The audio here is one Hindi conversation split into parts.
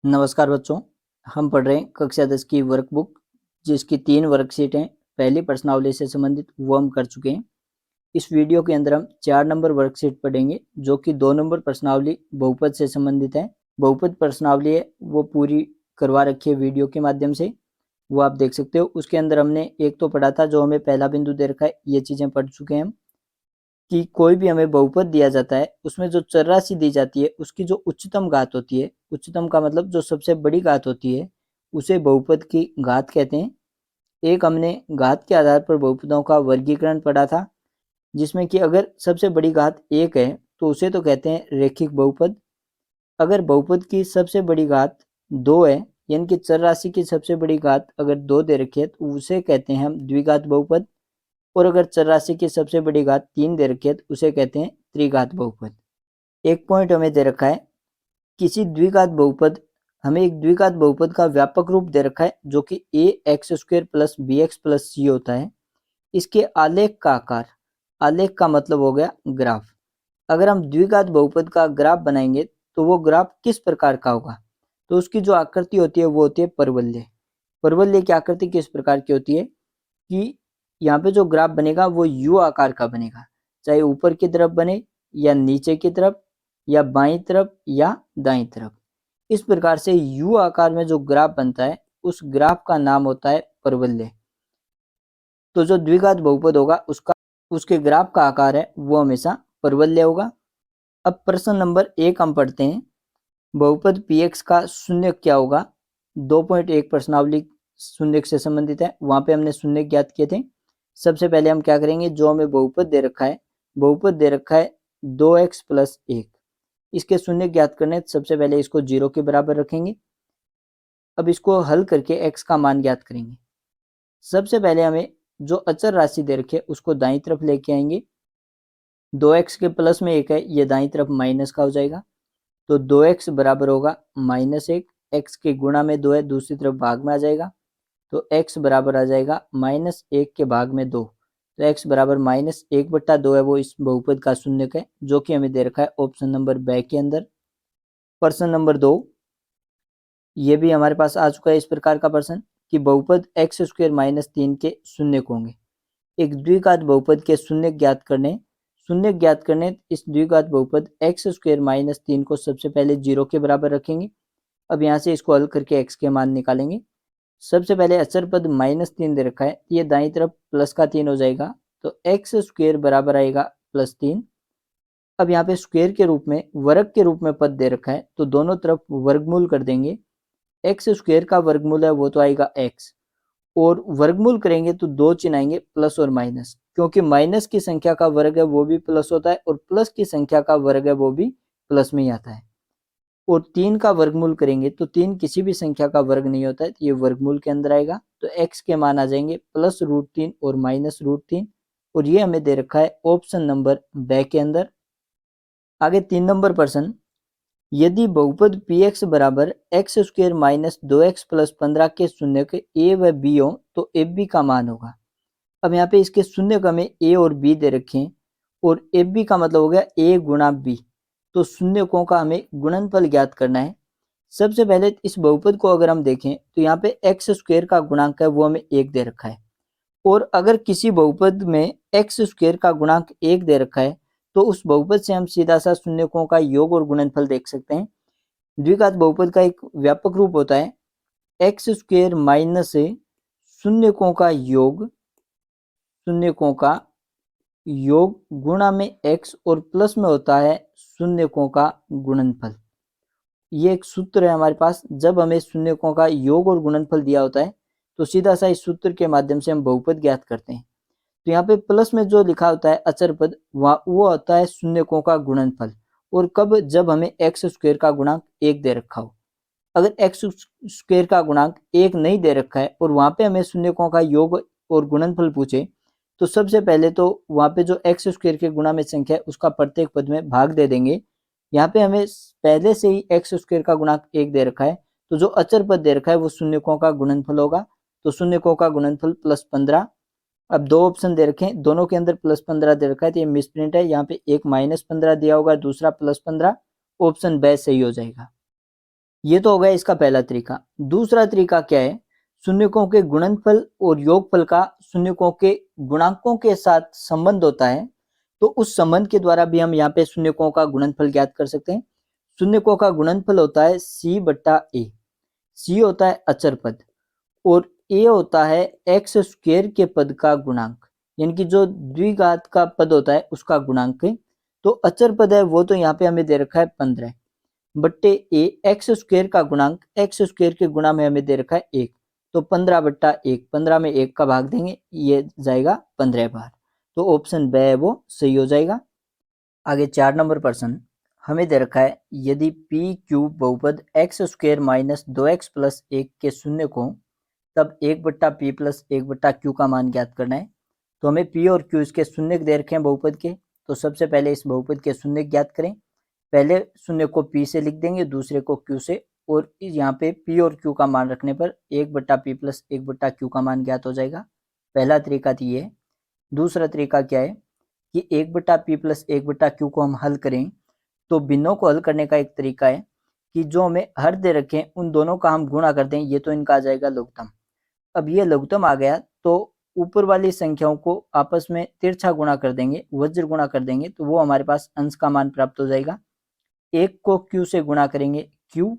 नमस्कार बच्चों, हम पढ़ रहे हैं कक्षा 10 की वर्कबुक जिसकी 3 वर्कशीट हैं। पहली प्रश्नावली से संबंधित वो हम कर चुके हैं। इस वीडियो के अंदर हम 4 नंबर वर्कशीट पढ़ेंगे जो कि 2 नंबर प्रश्नावली बहुपद से संबंधित है। बहुपद प्रश्नावली है वो पूरी करवा रखी है वीडियो के माध्यम से, वो आप देख सकते हो। उसके अंदर हमने एक तो पढ़ा था जो हमें पहला बिंदु दे रखा है, ये चीज़ें पढ़ चुके हैं हम कि कोई भी हमें बहुपद दिया जाता है उसमें जो चर राशि दी जाती है उसकी जो उच्चतम घात होती है, उच्चतम का मतलब जो सबसे बड़ी घात होती है, उसे बहुपद की घात कहते हैं। एक हमने घात के आधार पर बहुपदों का वर्गीकरण पढ़ा था जिसमें कि अगर सबसे बड़ी घात 1 है तो उसे तो कहते हैं रेखिक बहुपद। अगर बहुपद की सबसे बड़ी घात 2 है यानी कि चर राशि की सबसे बड़ी घात अगर 2 दे रखी है तो उसे कहते हैं हम द्विघात बहुपद। और अगर चर राशि की सबसे बड़ी घात 3 दे रखी है तो उसे कहते हैं त्रिघात बहुपद। एक पॉइंट हमें दे रखा है, किसी द्विघात बहुपद, हमें एक द्विघात बहुपद का व्यापक रूप दे रखा है जो कि a x square plus b x plus c होता है। इसके आलेख का आकार, आलेख का मतलब हो गया ग्राफ। अगर हम द्विघात बहुपद का ग्राफ बनाएंगे तो वो ग्राफ किस प्रकार का होगा, तो उसकी जो आकृति होती है वो होती है परवलय। परवलय की आकृति किस प्रकार की होती है कि यहाँ पे जो ग्राफ बनेगा वो यू आकार का बनेगा, चाहे ऊपर की तरफ बने या नीचे की तरफ या बाईं तरफ या दाईं तरफ। इस प्रकार से यू आकार में जो ग्राफ बनता है उस ग्राफ का नाम होता है परवलय। तो जो द्विघात बहुपद होगा उसका उसके ग्राफ का आकार है वो हमेशा परवलय होगा। अब प्रश्न नंबर 1 हम पढ़ते हैं, बहुपद px का शून्य क्या होगा। 2.1 प्रश्नावली शून्य से संबंधित है, वहां पे हमने शून्य ज्ञात किए थे। सबसे पहले हम क्या करेंगे, जो हमें बहुपद दे रखा है, बहुपद दे रखा है 2x प्लस 1, इसके शून्य ज्ञात करने सबसे पहले इसको 0 के बराबर रखेंगे। अब इसको हल करके x का मान ज्ञात करेंगे। सबसे पहले हमें जो अचर राशि दे रखी है उसको दाईं तरफ लेके आएंगे। 2x के प्लस में 1 है, ये दाईं तरफ माइनस का हो जाएगा, तो 2x बराबर होगा -1। x के गुणा में 2 है, दूसरी तरफ भाग में आ जाएगा, तो x बराबर आ जाएगा -1 के भाग में 2, तो x बराबर -1/2 है, वो इस बहुपद का शून्यक है जो कि हमें दे रखा है ऑप्शन नंबर ब के अंदर। प्रश्न नंबर 2, ये भी हमारे पास आ चुका है इस प्रकार का प्रश्न कि बहुपद x स्क्वायर -3 के शून्यक होंगे। एक द्विघात बहुपद के शून्य ज्ञात करने इस द्विघात बहुपद x स्क्वायर -3 को सबसे पहले 0 के बराबर रखेंगे। अब यहाँ से इसको हल करके x के मान निकालेंगे। सबसे पहले अचर पद -3 दे रखा है, ये दाईं तरफ प्लस का 3 हो जाएगा, तो x स्क्वायर बराबर आएगा +3। अब यहाँ पे स्क्वायर के रूप में, वर्ग के रूप में पद दे रखा है, तो दोनों तरफ वर्गमूल कर देंगे। x स्क्वायर का वर्गमूल है वो तो आएगा x, और वर्गमूल करेंगे तो 2 चिन्ह आएंगे प्लस और माइनस, क्योंकि माइनस की संख्या का वर्ग है वो भी प्लस होता है और प्लस की संख्या का वर्ग है वो भी प्लस में ही आता है। और 3 का वर्गमूल करेंगे तो 3 किसी भी संख्या का वर्ग नहीं होता है, तो ये वर्गमूल के अंदर आएगा, तो x के मान आ जाएंगे +√3 और -√3, और ये हमें दे रखा है ऑप्शन नंबर ब के अंदर। आगे 3 नंबर प्रश्न, यदि बहुपद px बराबर x स्क्वायर -2x प्लस 15 के शून्यक a व b हो तो ab का मान होगा। अब यहाँ पे इसके शून्यक हमें a और b दे रखे हैं, और ab का मतलब हो गया a गुणा b, तो शून्यकों का हमें गुणनफल ज्ञात करना है। सबसे पहले इस बहुपद को अगर हम देखें तो यहाँ पे एक्स स्क्वायर का गुणांक है वो हमें 1 दे रखा है, और अगर किसी बहुपद में एक्स स्क्वायर का गुणांक 1 दे रखा है तो उस बहुपद से हम सीधा सा शून्यकों का योग और गुणनफल देख सकते हैं। द्विघात बहुपद का एक व्यापक रूप होता है एक्स स्क्वायर माइनस शून्यकों का योग, शून्यकों का योग गुणा में x, और प्लस में होता है शून्यकों का गुणनफल। ये एक सूत्र है हमारे पास, जब हमें शून्यकों का योग और गुणनफल दिया होता है तो सीधा सा इस सूत्र के माध्यम से हम बहुपद ज्ञात करते हैं। तो यहाँ पे प्लस में जो लिखा होता है अचर पद, वो होता है शून्यकों का गुणनफल, और कब, जब हमें एक्स स्क्वायर का गुणांक 1 दे रखा हो। अगर एक्स स्क्वायर का गुणांक 1 नहीं दे रखा है और वहां पे हमें शून्यकों का योग और गुणनफल पूछे, तो सबसे पहले तो वहां पे जो एक्स स्क्वायर के गुणा में संख्या है उसका प्रत्येक पद में भाग दे देंगे। यहाँ पे हमें पहले से ही एक्स स्क्वायर का गुणांक 1 दे रखा है, तो जो अचर पद दे रखा है वो शून्यकों का गुणनफल होगा, तो शून्यकों का गुणनफल +15। अब दो ऑप्शन दे रखे हैं, दोनों के अंदर +15 दे रखा है, तो ये मिसप्रिंट है, यहाँ पे एक -15 दिया होगा, दूसरा +15, ऑप्शन ब सही हो जाएगा। ये तो हो गया इसका पहला तरीका। दूसरा तरीका क्या है, शून्यकों के गुणनफल और योगफल का शून्यकों के गुणांकों के साथ संबंध होता है, तो उस संबंध के द्वारा भी हम यहाँ पे शून्यकों का गुणनफल ज्ञात कर सकते हैं। शून्यकों का गुणनफल होता है सी बट्टा ए। सी होता है अचर पद और ए होता है एक्स स्क्वायर के पद का गुणांक, यानी कि जो द्विघात का पद होता है उसका गुणांक है। तो अचर पद है वो तो यहाँ पे हमें दे रखा है 15 बट्टे ए, एक्स स्क्वायर का गुणांक, एक्स स्क्वायर के गुणा में हमें दे रखा है 1, तो 15 बट्टा 1, 15 में 1 का भाग देंगे, ये जाएगा 15 बार। तो ऑप्शन ब है वो सही हो जाएगा। आगे 4 नंबर प्रश्न हमें दे रखा है, यदि पी क्यूब बहुपद x square minus 2x plus 1 के शून्य को, तब 1 बट्टा पी प्लस 1 बट्टा क्यू का मान ज्ञात करना है। तो हमें पी और क्यू इसके शून्य दे रखे हैं बहुपद के, तो सबसे पहले इस बहुपद के शून्य ज्ञात करें। पहले शून्य को पी से लिख देंगे, दूसरे को क्यू से, और यहाँ पे पी और क्यू का मान रखने पर 1 बट्टा पी प्लस 1 बट्टा क्यू का मान ज्ञात हो जाएगा। पहला तरीका तो ये है। दूसरा तरीका क्या है कि 1 बट्टा पी प्लस 1 बट्टा क्यू को हम हल करें, तो भिन्नों को हल करने का एक तरीका है कि जो हमें हर दे रखे उन दोनों का हम गुणा कर दें, ये तो इनका आ जाएगा लघुत्तम। अब ये लघुत्तम आ गया तो ऊपर वाली संख्याओं को आपस में तिरछा गुणा कर देंगे, वज्र गुणा कर देंगे, तो वो हमारे पास अंश का मान प्राप्त हो जाएगा। 1 को q से गुणा करेंगे q,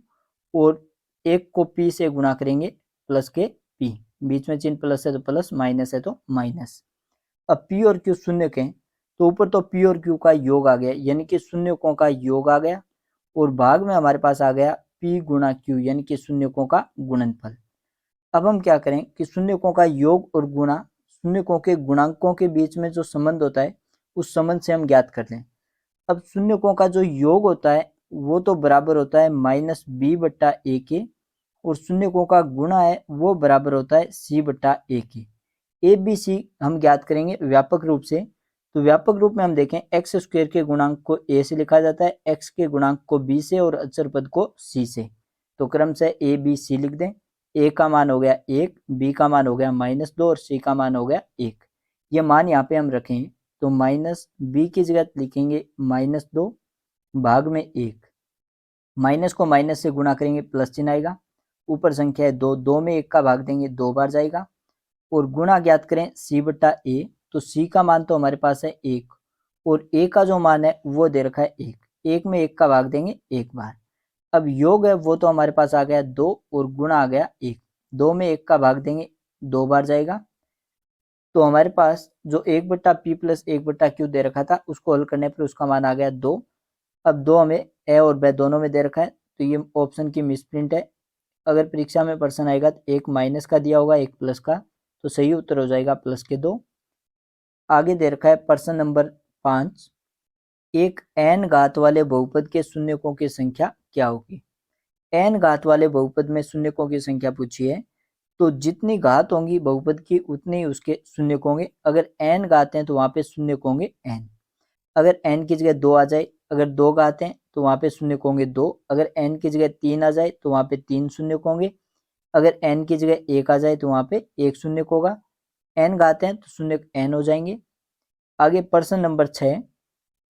और 1 को p से गुणा करेंगे प्लस के p, बीच में चिन्ह प्लस है तो प्लस, माइनस है तो माइनस। अब p और q शून्य के, तो ऊपर तो p और q का योग आ गया, यानी कि शून्यकों का योग आ गया, और भाग में हमारे पास आ गया p गुणा q, यानी कि शून्यकों का गुणनफल। अब हम क्या करें कि शून्यकों का योग और गुणा शून्यकों के गुणांकों के बीच में जो संबंध होता है उस संबंध से हम ज्ञात कर लें। अब शून्यकों का जो योग होता है वो तो बराबर होता है माइनस बी बट्टा ए के, और शून्यकों का गुणा है वो बराबर होता है सी बट्टा ए के। ए बी सी हम ज्ञात करेंगे व्यापक रूप से। तो व्यापक रूप में हम देखें, एक्स स्क्वायर के गुणांक को ए से लिखा जाता है, एक्स के गुणांक को बी से और अचर पद को सी से। तो क्रम से ए बी सी लिख दें। ए का मान हो गया 1, बी का मान हो गया -2 और सी का मान हो गया 1। ये मान यहाँ पे हम रखें तो माइनस बी की जगह लिखेंगे -2 भाग में 1, माइनस को माइनस से गुणा करेंगे प्लस चिन्ह आएगा, ऊपर संख्या है 2, 2 में 1 का भाग देंगे 2 बार जाएगा, और गुणा ज्ञात करें सी बट्टा ए, तो सी का मान तो हमारे पास है 1, और ए का जो मान है वो दे रखा है 1, 1 में 1 का भाग देंगे 1 बार। अब योग है वो तो हमारे पास आ गया 2 और गुणा आ गया 1, 2 में 1 का भाग देंगे 2 बार जाएगा। तो हमारे पास जो 1 बट्टा पी प्लस 1 बट्टा क्यू दे रखा था उसको हल करने पर उसका मान आ गया 2। अब 2 हमें ए और ब दोनों में दे रखा है, तो ये ऑप्शन की मिसप्रिंट है। अगर परीक्षा में प्रश्न आएगा तो एक माइनस का दिया होगा, एक प्लस का, तो सही उत्तर हो जाएगा प्लस के 2। आगे दे रखा है प्रश्न नंबर 5, एक n घात वाले बहुपद के शून्यकों की संख्या क्या होगी। n घात वाले बहुपद में शून्यकों की संख्या पूछी है, तो जितनी घात होंगी बहुपद की उतने ही उसके शून्यक होंगे। अगर n घात हैं तो वहां पे शून्यक होंगे n। अगर n की जगह 2 आ जाए, अगर 2 घात हैं तो वहां पे शून्यक होंगे 2। अगर n की जगह 3 आ जाए तो वहां पे 3 शून्यक होंगे। अगर n की जगह 1 आ जाए तो वहां पे 1 शून्यक होगा। n घात हैं तो शून्यक n हो जाएंगे। आगे प्रश्न नंबर 6,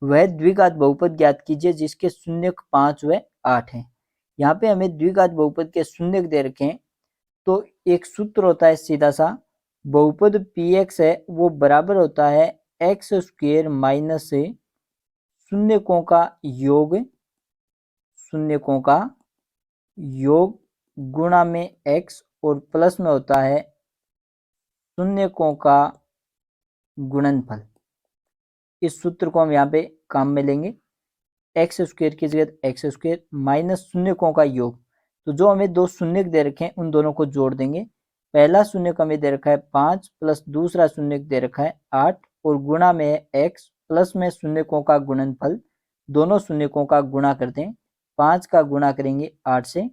वह द्विघात बहुपद ज्ञात कीजिए जिसके शून्यक 5 व 8 हैं। यहाँ पे हमें द्विघात बहुपद के शून्यक दे रखे हैं, तो एक सूत्र होता है सीधा सा, बहुपद px है वो बराबर होता है एक्स स्क्वायर माइनस से शून्यकों का योग, शून्यकों का योग गुणा में x, और प्लस में होता है शून्यकों का गुणनफल। इस सूत्र को हम यहाँ पे काम में लेंगे, एक्स स्क्वायर की जगह एक्स स्क्वायर माइनस शून्यकों का योग। तो जो हमें दो शून्यक दे रखे हैं उन दोनों को जोड़ देंगे। पहला शून्यक हमें दे रखा है 5 प्लस दूसरा शून्यक दे रखा है 8, और गुणा में है x, प्लस में शून्यकों का गुणनफल। दोनों शून्यकों का गुणा करते हैं, 5 का गुणा करेंगे 8 से,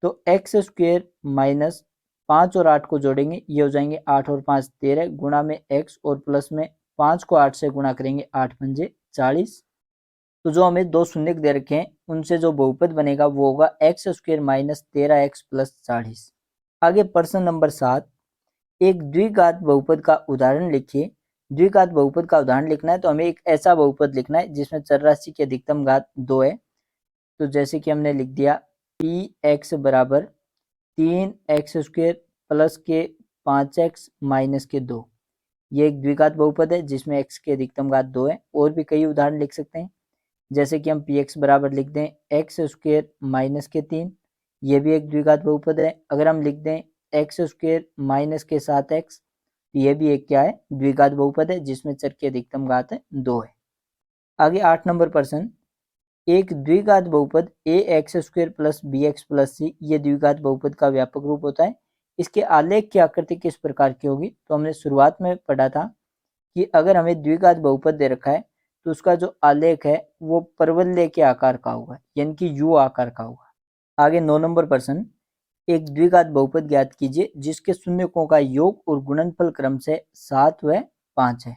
तो एक्स स्क्वायर माइनस 5 और 8 को जोड़ेंगे, ये हो जाएंगे 8 और 5 13, गुणा में x, और प्लस में 5 को 8 से गुणा करेंगे 8 पंजे 40। तो जो हमें दो शून्यक दे रखे हैं उनसे जो बहुपद बनेगा वो होगा x square minus 13x plus 40। आगे प्रश्न नंबर 7, एक द्विघात बहुपद का उदाहरण लिखिए। द्विघात बहुपद का उदाहरण लिखना है तो हमें एक ऐसा बहुपद लिखना है जिसमें चर राशि की अधिकतम घात 2 है। तो जैसे कि हमने लिख दिया पी एक्स बराबर 3x² प्लस के 5x माइनस के 2। ये एक द्विघात बहुपद है जिसमें x की अधिकतम घात 2 है। और भी कई उदाहरण लिख सकते हैं, जैसे कि हम पी एक्स बराबर लिख दें x² माइनस के 3, ये भी एक द्विघात बहुपद है। अगर हम लिख दें x² माइनस के 7x, ये भी एक क्या है, द्विघात बहुपद है जिसमें चर की अधिकतम घात है 2 है। आगे 8 नंबर प्रश्न, एक द्विघात बहुपद ax² plus bx plus c, ये द्विघात बहुपद का व्यापक रूप होता है। इसके आलेख की आकृति किस प्रकार की होगी? तो हमने शुरुआत में पढ़ा था कि अगर हमें द्विघात बहुपद दे रखा है तो उसका जो आलेख है वो परवलय के आकार का होगा, यानी कि यू आकार का होगा। आगे 9 नंबर प्रश्न, एक द्विघात बहुपद ज्ञात कीजिए जिसके शून्यकों का योग और गुणनफल क्रम से 7 व 5 है।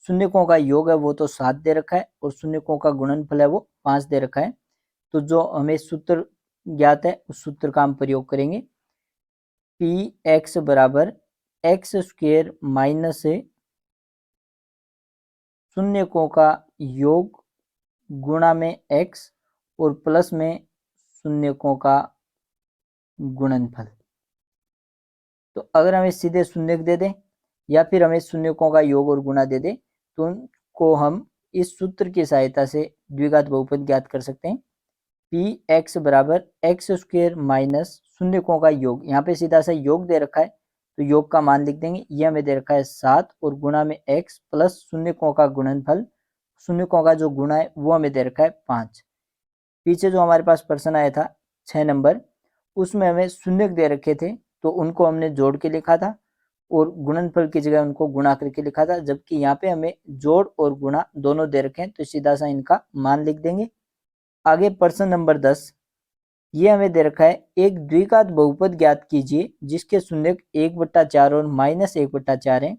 शून्यकों का योग है वो तो 7 दे रखा है और शून्यकों का गुणनफल है वो 5 दे रखा है। तो जो हमें सूत्र ज्ञात है उस सूत्र का हम प्रयोग करेंगे। पी एक्स बराबर x² माइनस शून्यकों का योग गुणा में x और प्लस में शून्यकों का गुणनफल। तो अगर हमें सीधे शून्यक दे दें या फिर हमें शून्यकों का योग और गुणा दे दें तो उनको हम इस सूत्र की सहायता से द्विघात बहुपद ज्ञात कर सकते हैं। पी एक्स बराबर x² माइनस शून्यकों का योग, यहाँ पे सीधा सा योग दे रखा है तो योग का मान लिख देंगे। ये हमें दे रखा है 7 और गुणा में x प्लस शून्यकों का गुणनफल, शून्यकों का जो गुणा है वो हमें दे रखा है 5। पीछे जो हमारे पास प्रश्न आया था 6 नंबर, उसमें हमें शून्यक दे रखे थे तो उनको हमने जोड़ के लिखा था और गुणनफल की जगह उनको गुणा करके लिखा था, जबकि यहाँ पे हमें जोड़ और गुणा दोनों दे रखे हैं तो सीधा सा इनका मान लिख देंगे। आगे प्रश्न नंबर 10, ये हमें दे रखा है एक द्विघात बहुपद ज्ञात कीजिए जिसके शून्यक 1/4 और -1/4 है।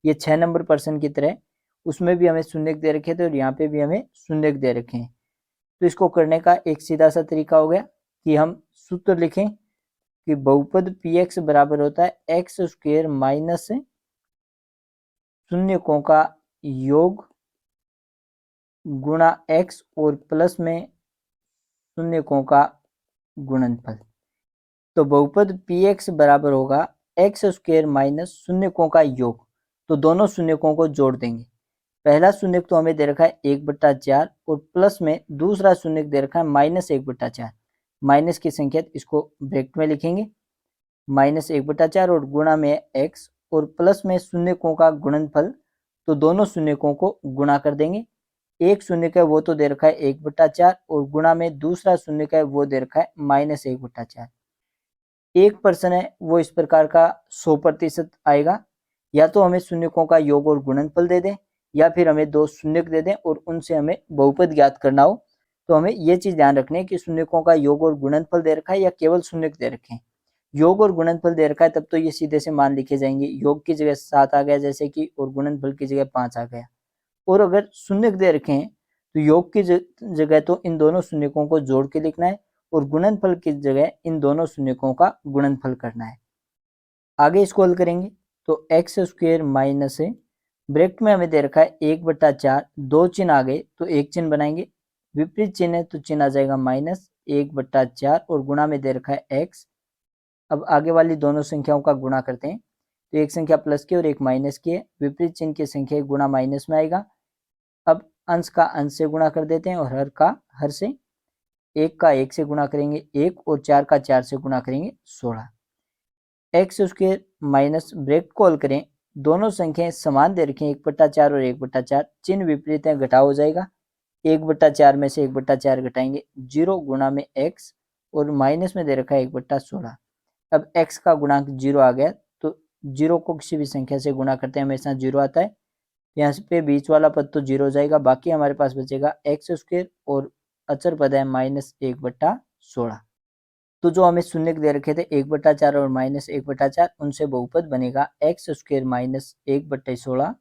ये 6 नंबर प्रश्न की तरह, उसमें भी हमें शून्यक दे रखे थे और यहाँ पे भी हमें शून्यक दे रखे हैं। तो इसको करने का एक सीधा सा तरीका हो गया कि हम सूत्र लिखें कि बहुपद पी एक्स बराबर होता है x² माइनस शून्यकों का योग गुणा x और प्लस में शून्यकों का गुणनफल। तो बहुपद पी एक्स बराबर होगा x² माइनस शून्यकों का योग, तो दोनों शून्यकों को जोड़ देंगे। पहला शून्यक तो हमें दे रखा है 1/4 और प्लस में दूसरा शून्यक दे रखा है -1/4। माइनस की संख्या इसको ब्रैकेट में लिखेंगे, -1/4 और गुणा में x और प्लस में शून्यकों का गुणनफल, तो दोनों शून्यकों को गुणा कर देंगे। एक शून्यक है वो तो दे रखा है 1/4 और गुणा में दूसरा शून्यक है वो दे रखा है -1/4। एक प्रश्न है वो इस प्रकार का 100% आएगा, या तो हमें शून्यकों का योग और गुणनफल दे दें या फिर हमें दो शून्यक दे दें और उनसे हमें बहुपद ज्ञात करना हो। तो हमें ये चीज ध्यान रखनी है कि शून्यकों का योग और गुणनफल दे रखा है या केवल शून्यक दे रखे हैं। योग और गुणनफल दे रखा है तब तो ये सीधे से मान लिखे जाएंगे, योग की जगह 7 आ गया जैसे कि, और गुणनफल की जगह 5 आ गया। और अगर शून्यक दे रखे हैं तो योग की जगह तो इन दोनों शून्यकों को जोड़ के लिखना है और गुणनफल की जगह इन दोनों शून्यकों का गुणनफल करना है। आगे इसको हल करेंगे तो x² माइनस ब्रैकेट में हमें दे रखा है 1/4, दो चिन्ह आ गए तो एक चिन्ह बनाएंगे, विपरीत चिन्ह है तो चिन्ह आ जाएगा -1/4 और गुणा में दे रखा है x। अब आगे वाली दोनों संख्याओं का गुणा करते हैं तो एक संख्या प्लस की और एक माइनस की है, विपरीत चिन्ह की संख्या गुणा माइनस में आएगा। अब अंश का अंश से गुणा कर देते हैं और हर का हर से, 1 का 1 से गुणा करेंगे 1 और 4 का 4 से गुणा करेंगे 16। x² माइनस ब्रैकेट को हल करें, दोनों संख्याएं समान दे रखें 1/4 और 1/4, चिन्ह विपरीत है घटाव हो जाएगा, 1/4 में से 1/4 घटाएंगे 0 गुणा में x और माइनस में दे रखा है 1/16। अब x का गुणांक 0 आ गया तो 0 को किसी भी संख्या से गुणा करते हैं हमेशा 0 आता है, यहाँ पे बीच वाला पद तो 0 हो जाएगा, बाकी हमारे पास बचेगा x² और अचर पद है -1/16। तो जो हमें शून्यक दे रखे थे 1/4 और -1/4, उनसे बहुपद बनेगा x² माइनस 1/16